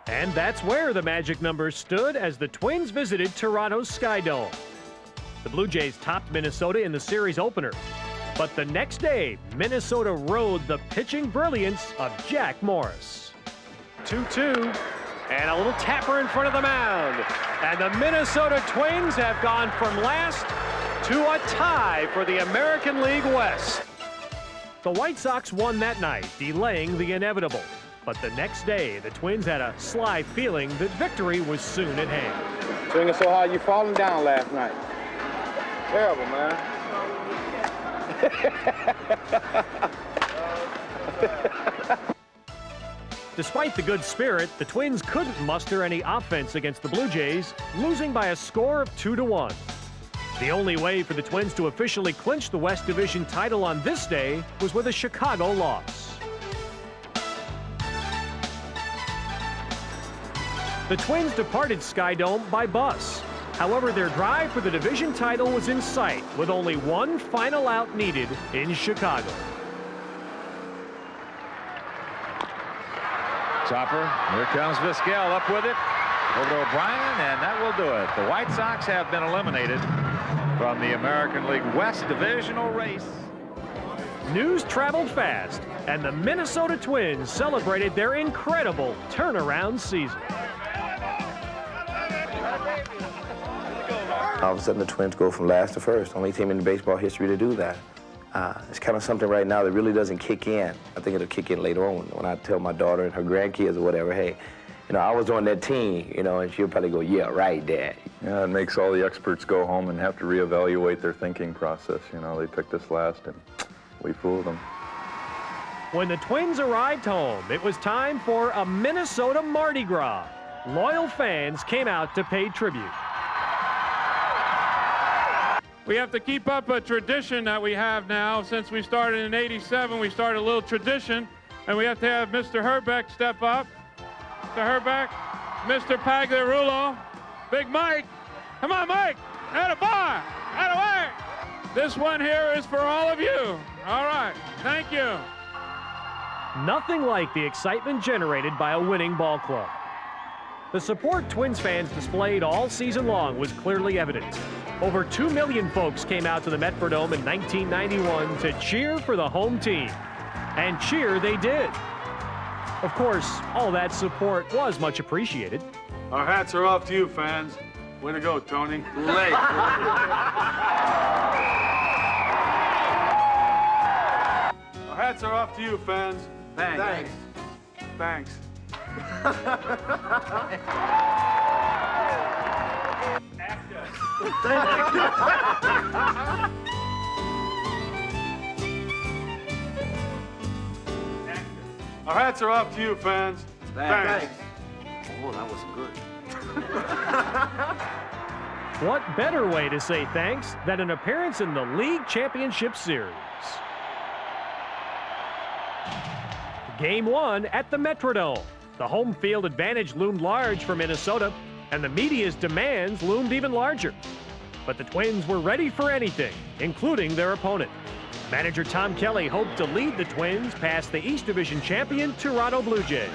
S1: And that's where the magic number stood as the Twins visited Toronto's Skydome. The Blue Jays topped Minnesota in the series opener, but the next day, Minnesota rode the pitching brilliance of Jack Morris.
S6: 2-2, and a little tapper in front of the mound. And the Minnesota Twins have gone from last to a tie for the American League West.
S1: The White Sox won that night, delaying the inevitable. But the next day, the Twins had a sly feeling that victory was soon at hand.
S21: Swinging so hard, you falling down last night. Terrible, man.
S1: Despite the good spirit, the Twins couldn't muster any offense against the Blue Jays, losing by a score of 2-1. The only way for the Twins to officially clinch the West Division title on this day was with a Chicago loss. The Twins departed Skydome by bus. However, their drive for the division title was in sight, with only one final out needed in Chicago.
S5: Chopper, here comes Vizquel up with it. Over to O'Brien, and that will do it. The White Sox have been eliminated from the American League West divisional race.
S1: News traveled fast, and the Minnesota Twins celebrated their incredible turnaround season.
S2: All of a sudden, the Twins go from last to first. Only team in baseball history to do that. It's kind of something right now that really doesn't kick in. I think it'll kick in later on when I tell my daughter and her grandkids or whatever, hey, you know, I was on that team, you know, and she'll probably go, yeah, right, Dad.
S16: Yeah, it makes all the experts go home and have to reevaluate their thinking process. You know, they picked us last, and we fooled them.
S1: When the Twins arrived home, it was time for a Minnesota Mardi Gras. Loyal fans came out to pay tribute.
S22: We have to keep up a tradition that we have now. Since we started in '87, we started a little tradition, and we have to have Mr. Herbeck step up. Mr. Herbeck, Mr. Pagliarulo, Big Mike. Come on, Mike. Attaboy. Attaway. This one here is for all of you. All right. Thank you.
S1: Nothing like the excitement generated by a winning ball club. The support Twins fans displayed all season long was clearly evident. Over 2 million folks came out to the Metrodome in 1991 to cheer for the home team. And cheer they did. Of course, all that support was much appreciated.
S7: Our hats are off to you, fans. Way to go, Tony.
S21: Late.
S7: Our hats are off to you, fans.
S21: Thanks.
S7: Thanks. Our hats are off to you, fans. Thanks.
S21: Oh, that was good.
S1: What better way to say thanks than an appearance in the League Championship Series? Game 1 at the Metrodome. The home field advantage loomed large for Minnesota, and the media's demands loomed even larger. But the Twins were ready for anything, including their opponent. Manager Tom Kelly hoped to lead the Twins past the East Division champion Toronto Blue Jays.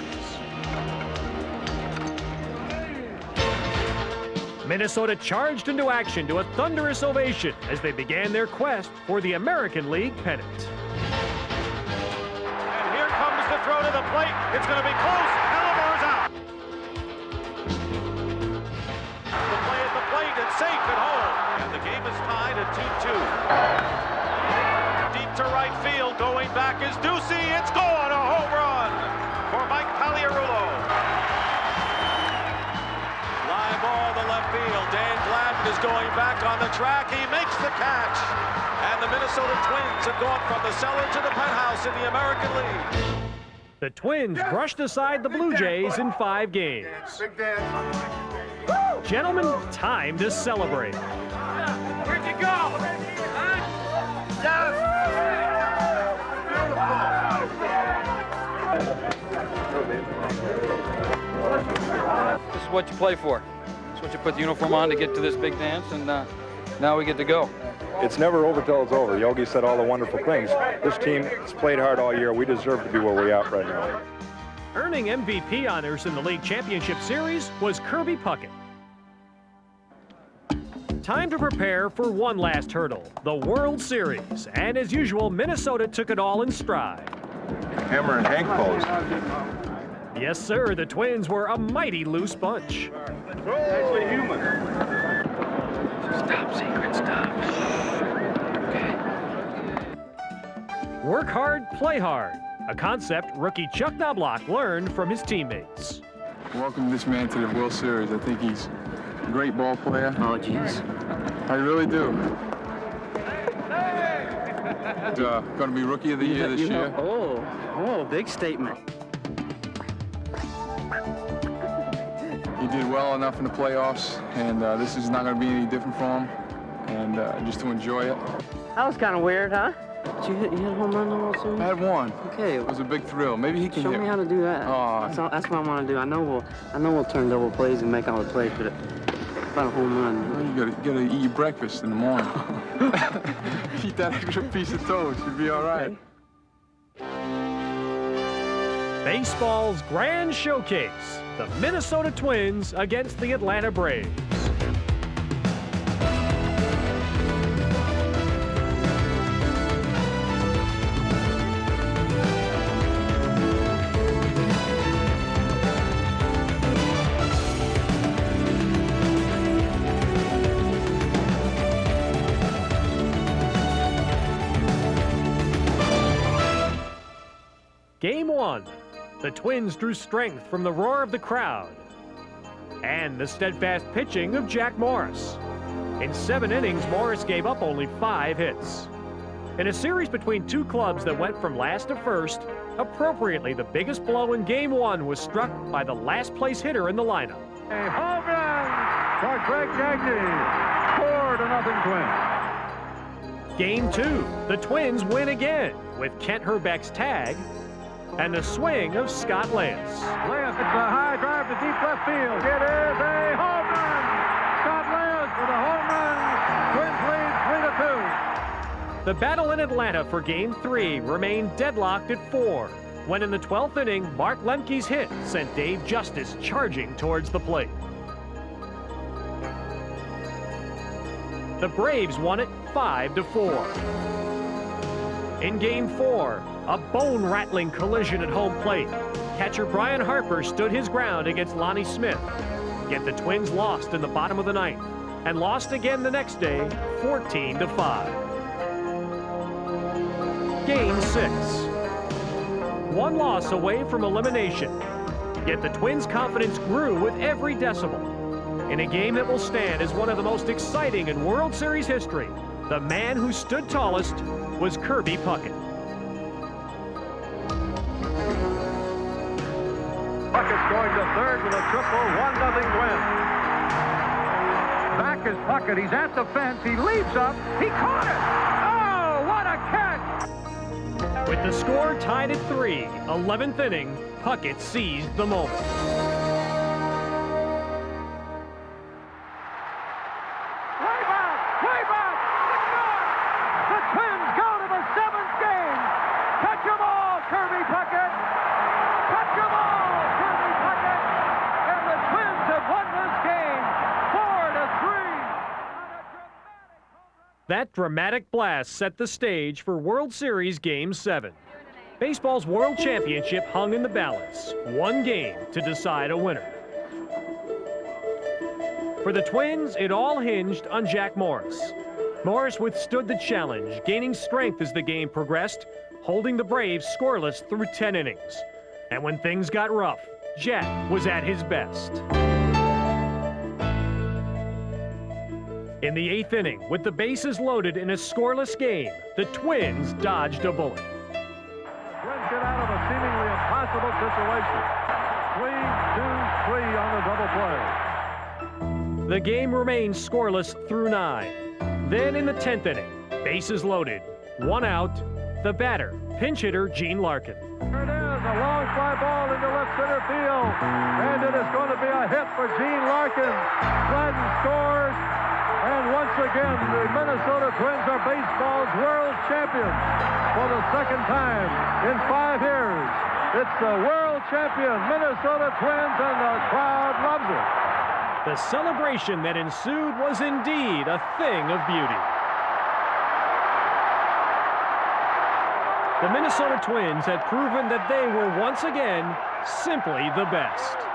S1: Minnesota charged into action to a thunderous ovation as they began their quest for the American League pennant.
S6: And here comes the throw to the plate. It's going to be close. Alomar out. The play at the plate. It's safe at home. And the game is tied at 2-2. Deep to right field. Going back is Ducey. It's gone. A home run for Mike Pagliarulo. Fly ball to left field. Dan Gladden is going back on the track. He makes the catch. And the Minnesota Twins have gone from the cellar to the penthouse in the American League.
S1: The Twins brushed aside the Blue Jays in 5 games. Gentlemen, time to celebrate.
S21: Where'd you go?
S23: This is what you play for. This is what you put the uniform on to get to this big dance, and now we get to go.
S24: It's never over till it's over. Yogi said all the wonderful things. This team has played hard all year. We deserve to be where we're at right now.
S1: Earning MVP honors in the League Championship Series was Kirby Puckett. Time to prepare for one last hurdle, the World Series. And as usual, Minnesota took it all in stride.
S24: Hammer and Hank pose.
S1: Yes, sir, the Twins were a mighty loose bunch.
S21: Actually human.
S15: Stop, secret, stop. Okay.
S1: Work hard, play hard. A concept rookie Chuck Knobloch learned from his teammates.
S19: Welcome this man to the World Series. I think he's a great ball player.
S15: Oh, jeez.
S19: I really do. Going to be Rookie of the Year this year.
S15: Oh, big statement.
S19: He did well enough in the playoffs, and this is not going to be any different for him, and just to enjoy it.
S15: That was kind of weird, huh? Did you hit a home run in the World Series?
S19: I had one.
S15: Okay.
S19: It was a big thrill. Maybe he can
S15: Show me how to do that.
S19: Oh.
S15: That's what I want to do. I know we'll turn double plays and make all the plays, but about a home run.
S19: You gotta eat your breakfast in the morning. Eat that extra piece of toast. You'll be all right.
S1: Baseball's grand showcase, the Minnesota Twins against the Atlanta Braves. Game 1. The Twins drew strength from the roar of the crowd and the steadfast pitching of Jack Morris. In 7 innings, Morris gave up only 5 hits. In a series between two clubs that went from last to first, appropriately the biggest blow in Game 1 was struck by the last place hitter in the lineup.
S9: A home run for Greg Gagne. 4-0 Twins.
S1: Game 2. The Twins win again with Kent Hrbek's tag and the swing of Scott Lance.
S9: Lance, it's a high drive to deep left field. It is a home run. Scott Lance with a home run. Twins lead 3-2.
S1: The battle in Atlanta for Game 3 remained deadlocked at 4, when in the 12th inning, Mark Lemke's hit sent Dave Justice charging towards the plate. The Braves won it 5-4. In Game 4, a bone-rattling collision at home plate. Catcher Brian Harper stood his ground against Lonnie Smith. Yet the Twins lost in the bottom of the 9th and lost again the next day, 14-5. Game 6. One loss away from elimination. Yet the Twins' confidence grew with every decibel. In a game that will stand as one of the most exciting in World Series history, the man who stood tallest was Kirby Puckett.
S9: Puckett's going to third with a triple, 1-0 win. Back is Puckett. He's at the fence. He leaps up. He caught it. Oh, what a catch!
S1: With the score tied at 3, 11th inning, Puckett seized the moment. That dramatic blast set the stage for World Series Game 7. Baseball's World Championship hung in the balance, one game to decide a winner. For the Twins, it all hinged on Jack Morris. Morris withstood the challenge, gaining strength as the game progressed, holding the Braves scoreless through 10 innings. And when things got rough, Jack was at his best. In the 8th inning, with the bases loaded in a scoreless game, the Twins dodged a bullet.
S9: The Twins get out of a seemingly impossible situation. 3-2-3 on the double play.
S1: The game remained scoreless through 9. Then in the 10th inning, bases loaded, 1 out, the batter, pinch hitter Gene Larkin.
S9: There it is, a long fly ball into left center field. And it is going to be a hit for Gene Larkin. Gladden scores. And once again, the Minnesota Twins are baseball's world champions for the second time in 5 years. It's the world champion Minnesota Twins, and the crowd loves it.
S1: The celebration that ensued was indeed a thing of beauty. The Minnesota Twins had proven that they were once again simply the best.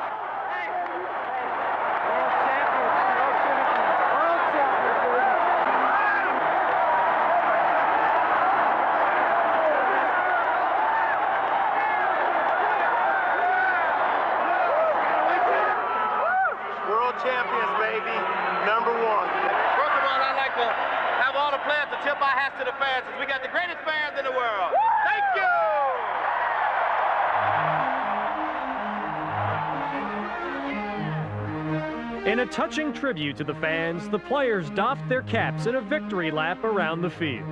S11: Champions, baby. Number 1. First of all, I'd like to have all the players to tip our hats to the fans. We got the greatest fans in the world. Thank you!
S1: In a touching tribute to the fans, the players doffed their caps in a victory lap around the field.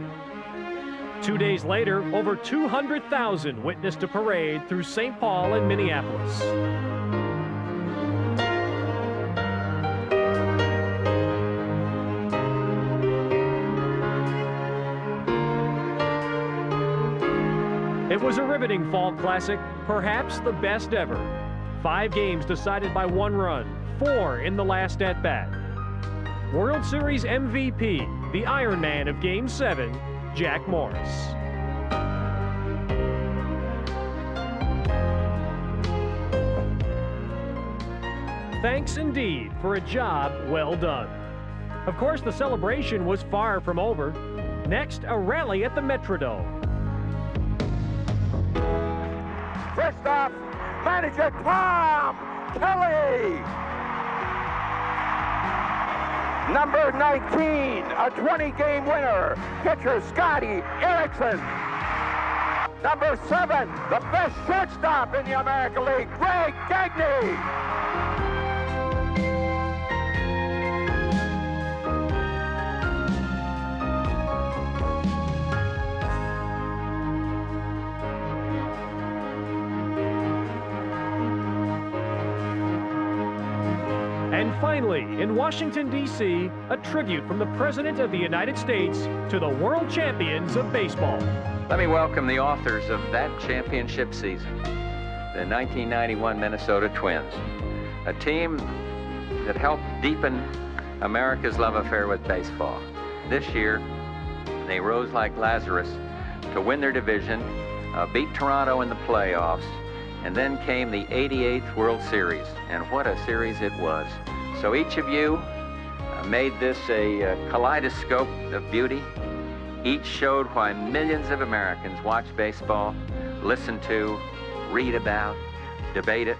S1: 2 days later, over 200,000 witnessed a parade through St. Paul and Minneapolis. It was a riveting fall classic, perhaps the best ever. 5 games decided by 1 run, 4 in the last at-bat. World Series MVP, the Iron Man of Game 7, Jack Morris. Thanks indeed for a job well done. Of course, the celebration was far from over. Next, a rally at the Metrodome.
S12: First off, manager Tom Kelly. Number 19, a 20-game winner, pitcher Scotty Erickson. Number 7, the best shortstop in the American League, Greg Gagne.
S1: And finally, in Washington, D.C., a tribute from the President of the United States to the world champions of baseball.
S13: Let me welcome the authors of that championship season, the 1991 Minnesota Twins, a team that helped deepen America's love affair with baseball. This year, they rose like Lazarus to win their division, beat Toronto in the playoffs, and then came the 88th World Series, and what a series it was. So each of you made this a kaleidoscope of beauty. Each showed why millions of Americans watch baseball, listen to, read about, debate it,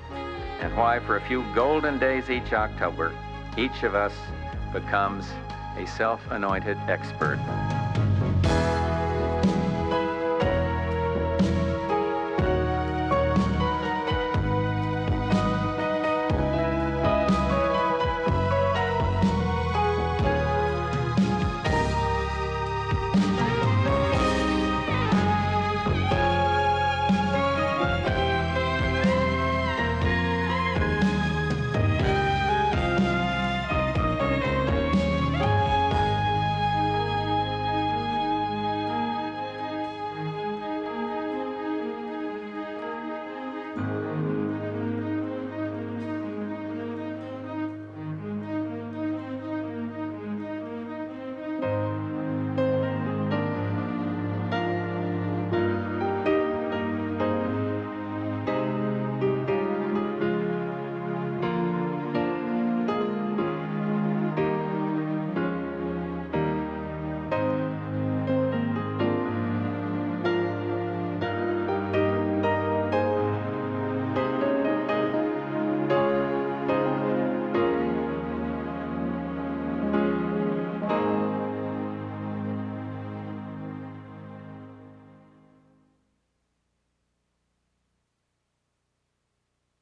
S13: and why for a few golden days each October, each of us becomes a self-anointed expert.